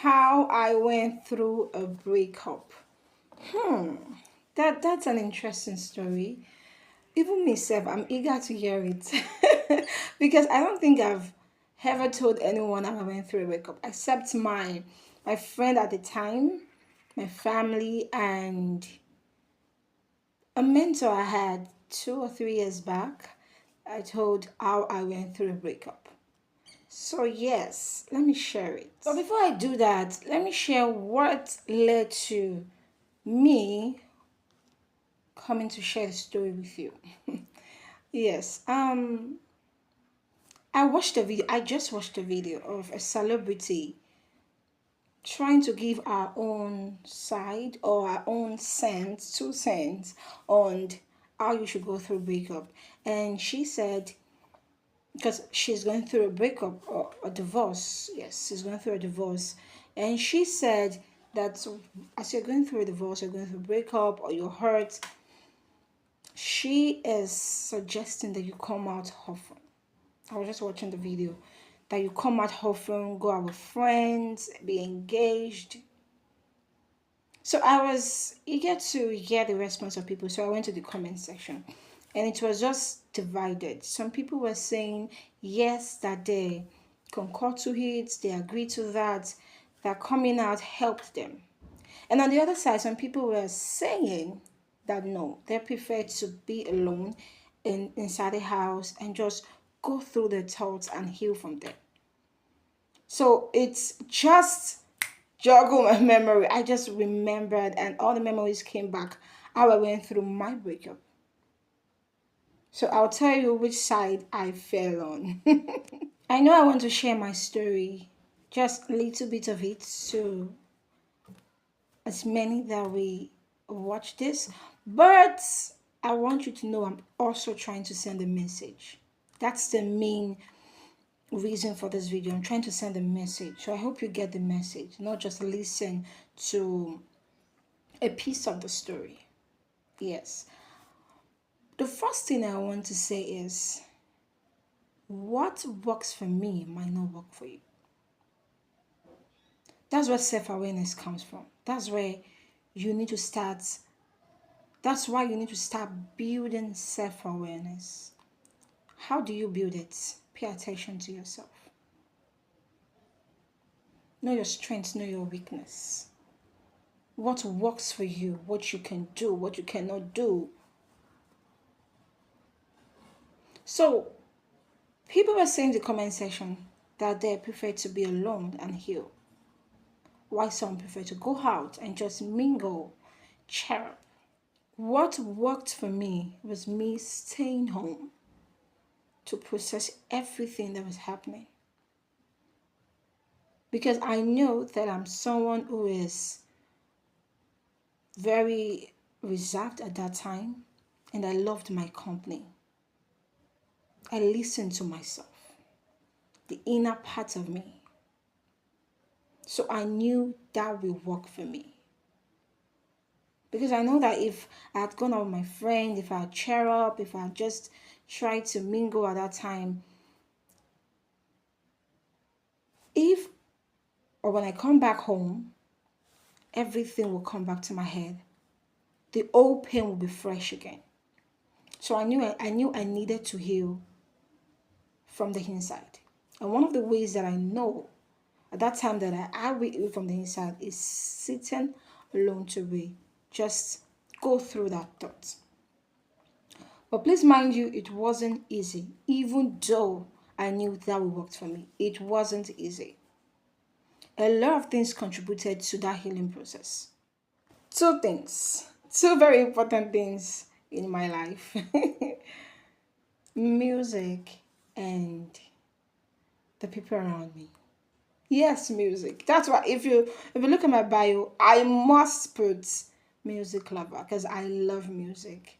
how I went through a breakup. That's an interesting story. Even myself, I'm eager to hear it because I don't think I've ever told anyone how I went through a breakup except my friend at the time, my family, and a mentor I had 2 or 3 years back. I told how I went through a breakup. So, yes, let me share it. But before I do that, let me share what led to me coming to share the story with you. Yes, I just watched a video of a celebrity trying to give our own side or our own sense, 2 cents on how you should go through breakup. And she said, because she's going through a breakup or a divorce. Yes, she's going through a divorce. And she said that as you're going through a divorce, you're going through a breakup or you're hurt, she is suggesting that you come out often. I was just watching the video. That you come out often, go out with friends, be engaged. So I was eager to hear the response of people. So I went to the comment section and it was just divided. Some people were saying yes, that they concur to it, they agree to that coming out helped them. And on the other side, some people were saying that no, they prefer to be alone inside the house and just go through their thoughts and heal from them. So it's just joggle my memory. I just remembered, and all the memories came back how I went through my breakup. So I'll tell you which side I fell on. I know I want to share my story, just a little bit of it, so as many that we watch this, but I want you to know I'm also trying to send a message. That's the main reason for this video. I'm trying to send a message. So I hope you get the message, not just listen to a piece of the story. Yes. The first thing I want to say is what works for me might not work for you. That's where self-awareness comes from. You need to start that's why you need to start building self-awareness. How do you build it? Pay attention to yourself. Know your strengths, know your weakness. What works for you, what you can do, what you cannot do. So, people were saying in the comment section that they prefer to be alone and heal. Why some prefer to go out and just mingle, chirp. What worked for me was me staying home to process everything that was happening. Because I know that I'm someone who is very reserved at that time and I loved my company. I listened to myself, the inner part of me. So I knew that will work for me. Because I know that if I had gone out with my friend, if I had cheer up, if I had just tried to mingle at that time, if or when I come back home, everything will come back to my head. The old pain will be fresh again. So I knew I needed to heal from the inside. And one of the ways that I know at that time that I will heal from the inside is sitting alone to be just go through that thought. But please mind you, it wasn't easy. Even though I knew that would work for me, it wasn't easy. A lot of things contributed to that healing process. Two things, two very important things in my life music and the people around me. Yes, music. That's why if you look at my bio, I must put music lover because I love music.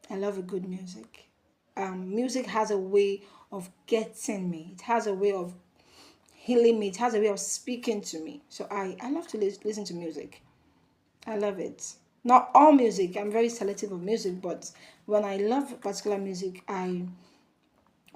I love a good music. Music has a way of getting me. It has a way of healing me. It has a way of speaking to me. So I love to listen to music. I love it. Not all music. I'm very selective of music, but when I love particular music, I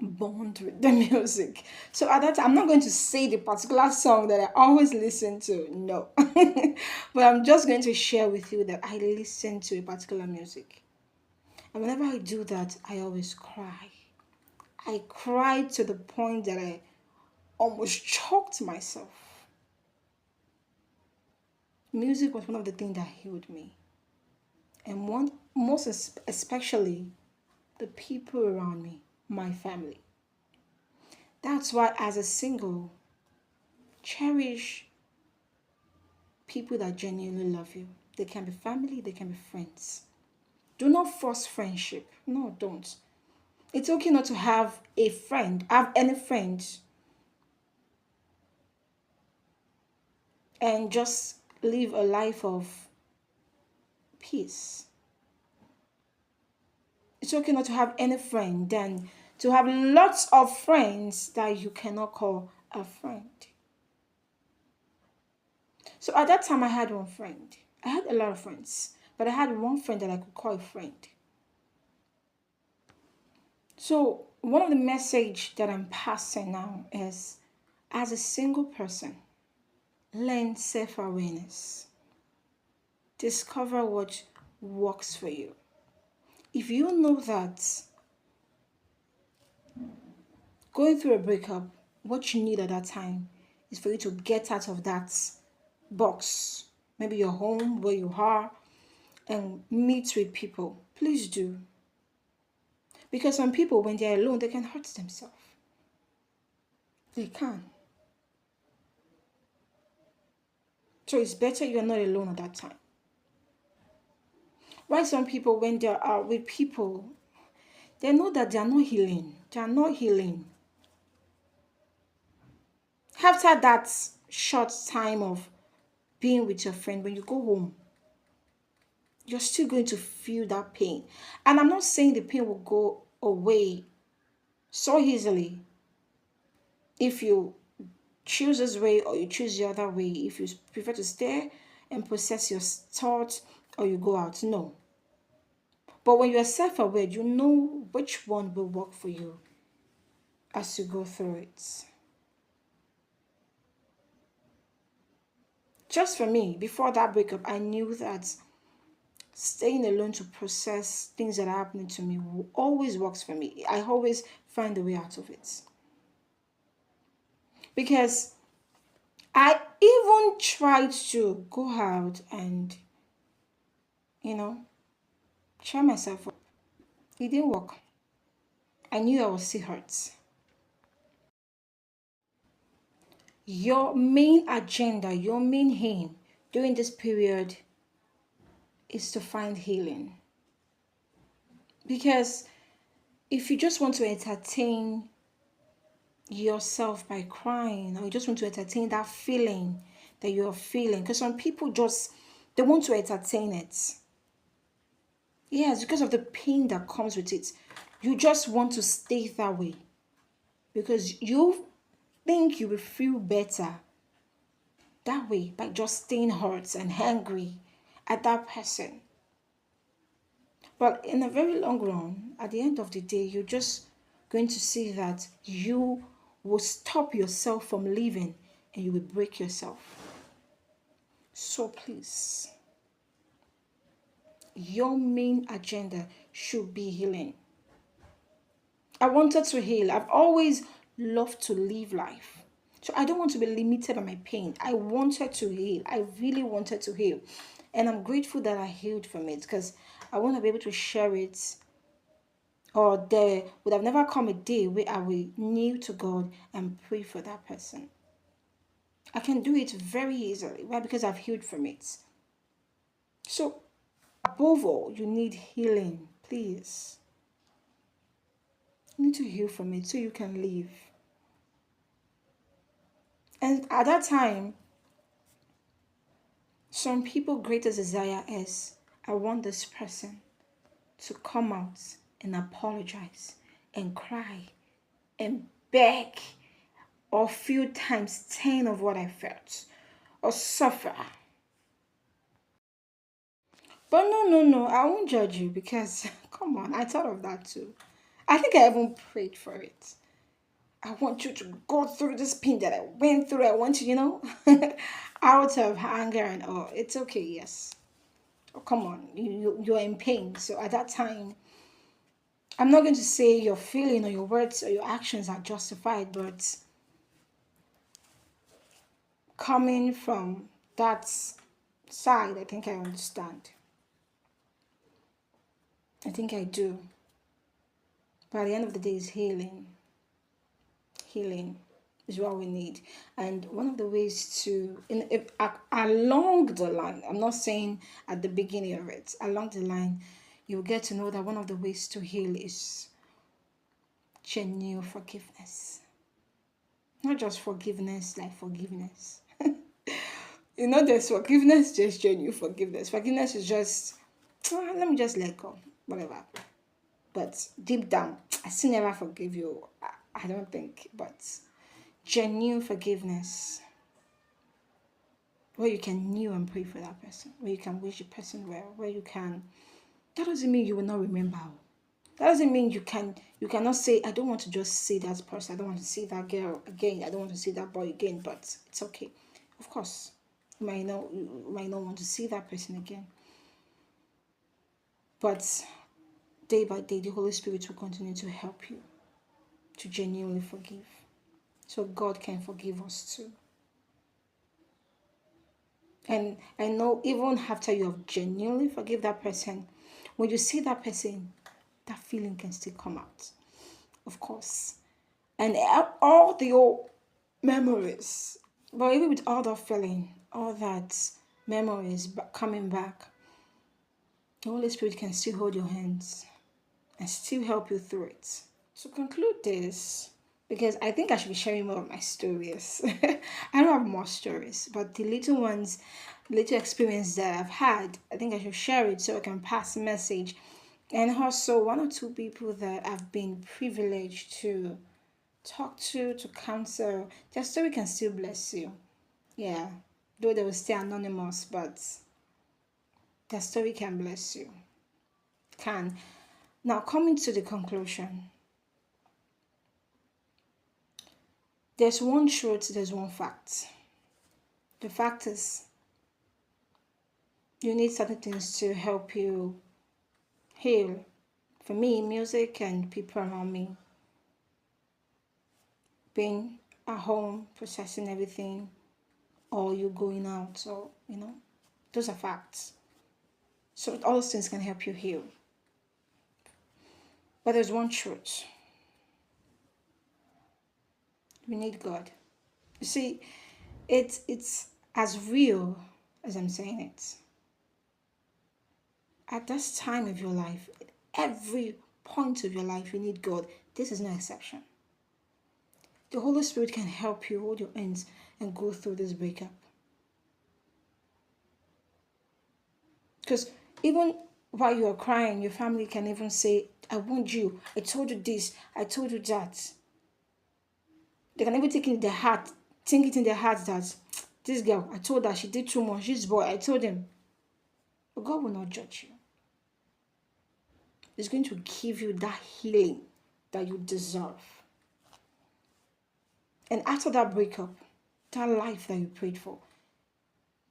bond with the music. So at that time, I'm not going to say the particular song that I always listen to, no. But I'm just going to share with you that I listen to a particular music. And whenever I do that, I always cry. I cried to the point that I almost choked myself. Music was one of the things that healed me. And one most especially the people around me, my family. That's why as a single, cherish people that genuinely love you. They can be family, they can be friends. Do not force friendship. No, don't. It's okay not to have a friend, have any friends, and just live a life of peace. It's okay not to have any friend than to have lots of friends that you cannot call a friend. So at that time, I had one friend. I had a lot of friends, but I had one friend that I could call a friend. So one of the message that I'm passing now is, as a single person, learn self-awareness. Discover what works for you. If you know that going through a breakup, what you need at that time is for you to get out of that box, maybe your home where you are, and meet with people. Please do. Because some people, when they're alone, they can hurt themselves. They can. So it's better you're not alone at that time. Why some people, when they are with people, they know that they are not healing. They are not healing. After that short time of being with your friend, when you go home, you're still going to feel that pain. And I'm not saying the pain will go away so easily if you choose this way or you choose the other way. If you prefer to stay and process your thoughts or you go out, no. But when you're self aware, you know which one will work for you as you go through it. Just for me, before that breakup, I knew that staying alone to process things that are happening to me always works for me. I always find a way out of it. Because I even tried to go out and, you know, cheer myself up. It didn't work. I knew I was still hurt. Your main agenda, your main aim during this period is to find healing. Because if you just want to entertain yourself by crying, or you just want to entertain that feeling that you're feeling, because some people just they want to entertain it. Yes, because of the pain that comes with it. You just want to stay that way because you think you will feel better that way by just staying hurt and angry at that person. But in a very long run, at the end of the day, you're just going to see that you will stop yourself from living and you will break yourself. So please, your main agenda should be healing. I wanted to heal. I've always loved to live life. So I don't want to be limited by my pain. I wanted to heal. I really wanted to heal. And I'm grateful that I healed from it because I want to be able to share it. Or there would have never come a day where I will kneel to God and pray for that person. I can do it very easily. Why? Because I've healed from it. So above all, you need healing. Please. You need to heal from it so you can live. And at that time, some people's greatest desire is, I want this person to come out and apologize and cry and beg or feel times 10 of what I felt or suffer. But no, I won't judge you because, come on, I thought of that too. I think I even prayed for it. I want you to go through this pain that I went through. I want you, out of anger and all. It's okay, yes. Oh, come on, you're in pain. So at that time, I'm not going to say your feeling or your words or your actions are justified, but coming from that side, I think I understand. I think I do. But at the end of the day, is healing. Healing is what we need. And one of the ways to, along the line, I'm not saying at the beginning of it, along the line, you'll get to know that one of the ways to heal is genuine forgiveness. Not just forgiveness, like forgiveness. There's forgiveness, just genuine forgiveness. Forgiveness is just, let me just let go, whatever. But deep down, I still never forgive you. I don't think. But genuine forgiveness, where you can kneel and pray for that person, where you can wish the person well, where you can. That doesn't mean you will not remember. That doesn't mean you cannot say, I don't want to just see that person. I don't want to see that girl again. I don't want to see that boy again. But it's okay. Of course, you might not want to see that person again. But day by day, the Holy Spirit will continue to help you to genuinely forgive. So God can forgive us too. And I know even after you have genuinely forgive that person, when you see that person, that feeling can still come out. Of course. And all the old memories, but even with all that feeling, all that memories coming back, the Holy Spirit can still hold your hands and still help you through it. To conclude this, because I think I should be sharing more of my stories. I don't have more stories, but the little experience that I've had, I think I should share it so I can pass a message. And also, one or two people that I've been privileged to talk to counsel, their story can still bless you. Yeah, though they will stay anonymous, but their story can bless you. Can. Now, coming to the conclusion, there's one truth, there's one fact. The fact is, you need certain things to help you heal. For me, music and people around me, being at home, processing everything, or you going out, so those are facts. So all those things can help you heal. But there's one truth. We need God. You see, it's as real as I'm saying it. At this time of your life, at every point of your life, you need God. This is no exception. The Holy Spirit can help you hold your hands and go through this breakup. Because even while you are crying, your family can even say, I want you. I told you this. I told you that. They can even think it in their heart that this girl, I told her she did too much. This boy, I told him. But God will not judge you. He's going to give you that healing that you deserve. And after that breakup, that life that you prayed for,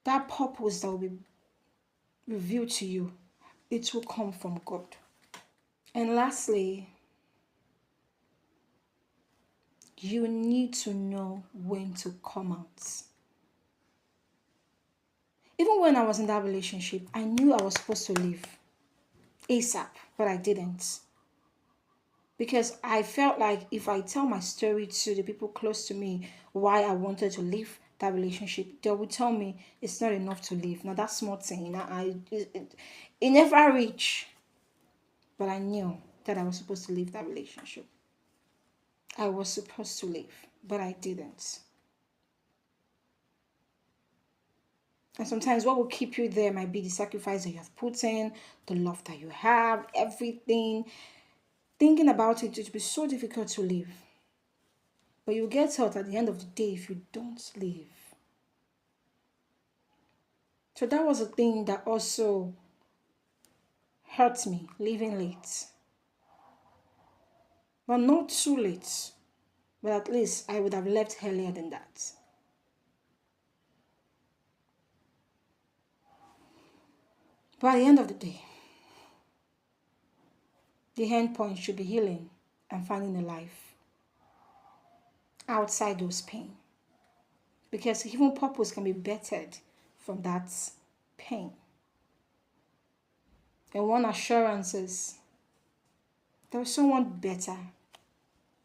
that purpose that will be revealed to you, it will come from God. And lastly, you need to know when to come out. Even when I was in that relationship, I knew I was supposed to leave ASAP, but I didn't. Because I felt like if I tell my story to the people close to me why I wanted to leave that relationship, they would tell me it's not enough to leave. Now that small thing, it never reached. But I knew that I was supposed to leave that relationship. I was supposed to leave, but I didn't. And sometimes what will keep you there might be the sacrifice that you have put in, the love that you have, everything. Thinking about it, it will be so difficult to leave. But you get hurt at the end of the day if you don't leave. So that was a thing that also hurt me, leaving late. but not too late. But at least I would have left earlier than that. But at the end of the day, the end point should be healing and finding a life outside those pain. Because even purpose can be bettered from that pain. And one assurance is there is someone better.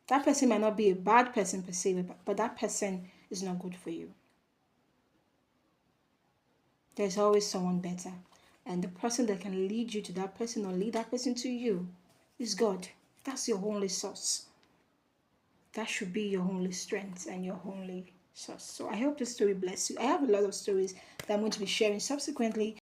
That person might not be a bad person per se, but that person is not good for you. There's always someone better. And the person that can lead you to that person or lead that person to you is God. That's your only source. That should be your only strength and your only source. So I hope this story bless you. I have a lot of stories that I'm going to be sharing subsequently.